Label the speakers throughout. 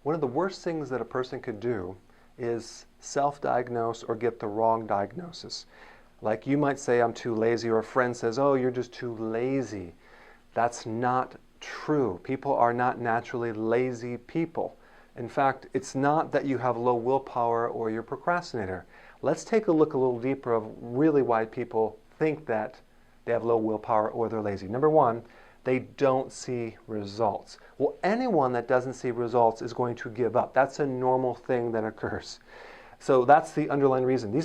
Speaker 1: One of the worst things that a person could do is self-diagnose or get the wrong diagnosis. Like you might say, I'm too lazy, or a friend says, oh, you're just too lazy. That's not true. People are not naturally lazy people. In fact, it's not that you have low willpower or you're a procrastinator. Let's take a look a little deeper of really why people think that they have low willpower or they're lazy. Number one, they don't see results. Well, anyone that doesn't see results is going to give up. That's a normal thing that occurs. So that's the underlying reason.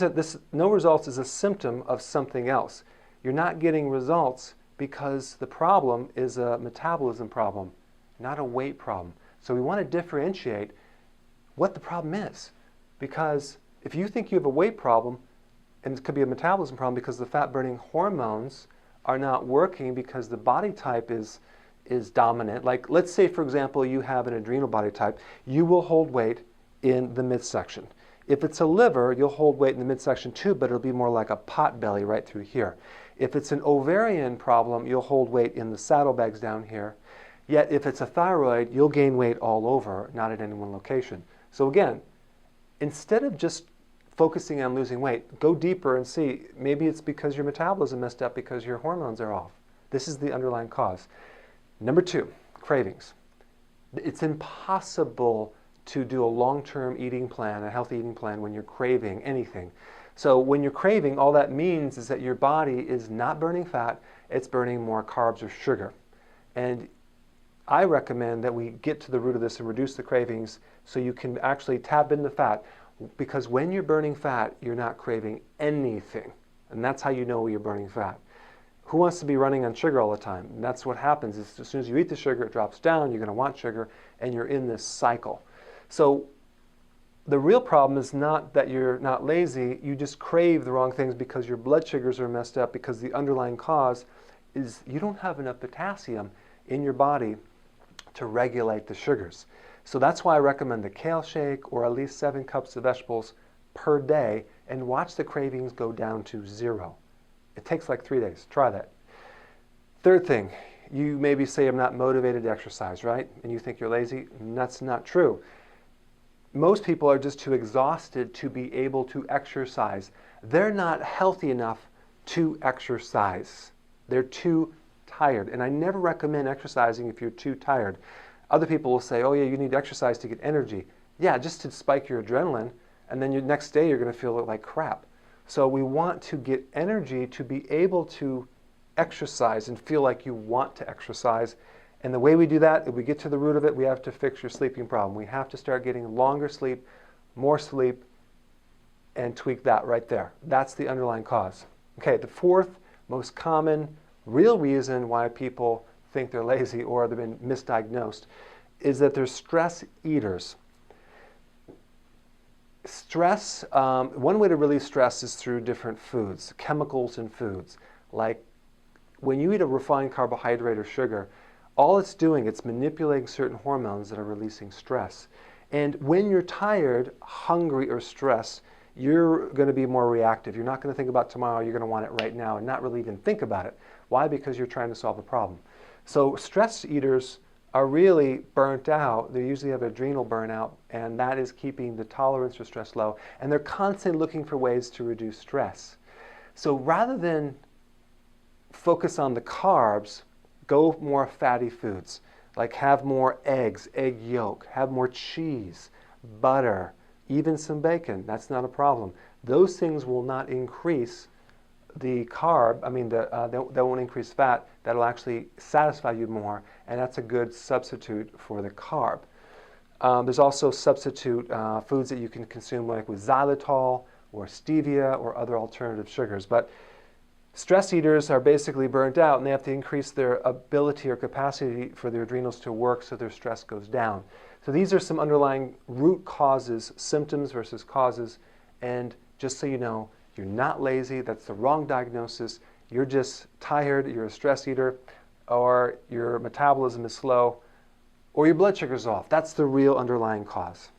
Speaker 1: No results is a symptom of something else. You're not getting results because the problem is a metabolism problem, not a weight problem. So we want to differentiate what the problem is. Because if you think you have a weight problem, and it could be a metabolism problem because the fat-burning hormones are not working because the body type is dominant. Like, let's say, for example, you have an adrenal body type. You will hold weight in the midsection. If it's a liver, you'll hold weight in the midsection too, but it'll be more like a pot belly right through here. If it's an ovarian problem, you'll hold weight in the saddlebags down here. Yet if it's a thyroid, you'll gain weight all over, not at any one location. So again, instead of just focusing on losing weight, go deeper and see, maybe it's because your metabolism messed up because your hormones are off. This is the underlying cause. Number two, cravings. It's impossible to do a long-term eating plan, a healthy eating plan, when you're craving anything. So when you're craving, all that means is that your body is not burning fat, it's burning more carbs or sugar. And I recommend that we get to the root of this and reduce the cravings so you can actually tap into fat, because when you're burning fat, you're not craving anything. And that's how you know you're burning fat. Who wants to be running on sugar all the time? And that's what happens is as soon as you eat the sugar, it drops down, you're going to want sugar, and you're in this cycle. So the real problem is not that you're not lazy, you just crave the wrong things because your blood sugars are messed up, because the underlying cause is you don't have enough potassium in your body to regulate the sugars. So that's why I recommend the kale shake or at least 7 cups of vegetables per day, and watch the cravings go down to 0. It takes like 3 days. Try that. Third thing, you maybe say, I'm not motivated to exercise, right? And you think you're lazy, and that's not true. Most people are just too exhausted to be able to exercise. They're not healthy enough to exercise. They're too tired. And I never recommend exercising if you're too tired. Other people will say, oh yeah, you need exercise to get energy. Yeah, just to spike your adrenaline, and then next day you're going to feel like crap. So we want to get energy to be able to exercise and feel like you want to exercise. And the way we do that, if we get to the root of it, we have to fix your sleeping problem. We have to start getting longer sleep, more sleep, and tweak that right there. That's the underlying cause. Okay, the fourth most common real reason why people think they're lazy or they've been misdiagnosed is that they're stress eaters. Stress, one way to release stress is through different foods, chemicals in foods. Like when you eat a refined carbohydrate or sugar, all it's doing, it's manipulating certain hormones that are releasing stress. And when you're tired, hungry, or stressed, you're going to be more reactive. You're not going to think about tomorrow, you're going to want it right now and not really even think about it. Why? Because you're trying to solve a problem. So stress eaters are really burnt out. They usually have adrenal burnout, and that is keeping the tolerance for stress low. And they're constantly looking for ways to reduce stress. So rather than focus on the carbs, go more fatty foods. Like have more eggs, egg yolk, have more cheese, butter, even some bacon. That's not a problem. Those things will not increase the carb, they won't increase fat. That'll actually satisfy you more, and that's a good substitute for the carb. There's also substitute foods that you can consume, like with xylitol or stevia or other alternative sugars. But stress eaters are basically burnt out, and they have to increase their ability or capacity for their adrenals to work so their stress goes down. So these are some underlying root causes, symptoms versus causes, and just so you know, you're not lazy. That's the wrong diagnosis. You're just tired, you're a stress eater, or your metabolism is slow, or your blood sugar's off. That's the real underlying cause.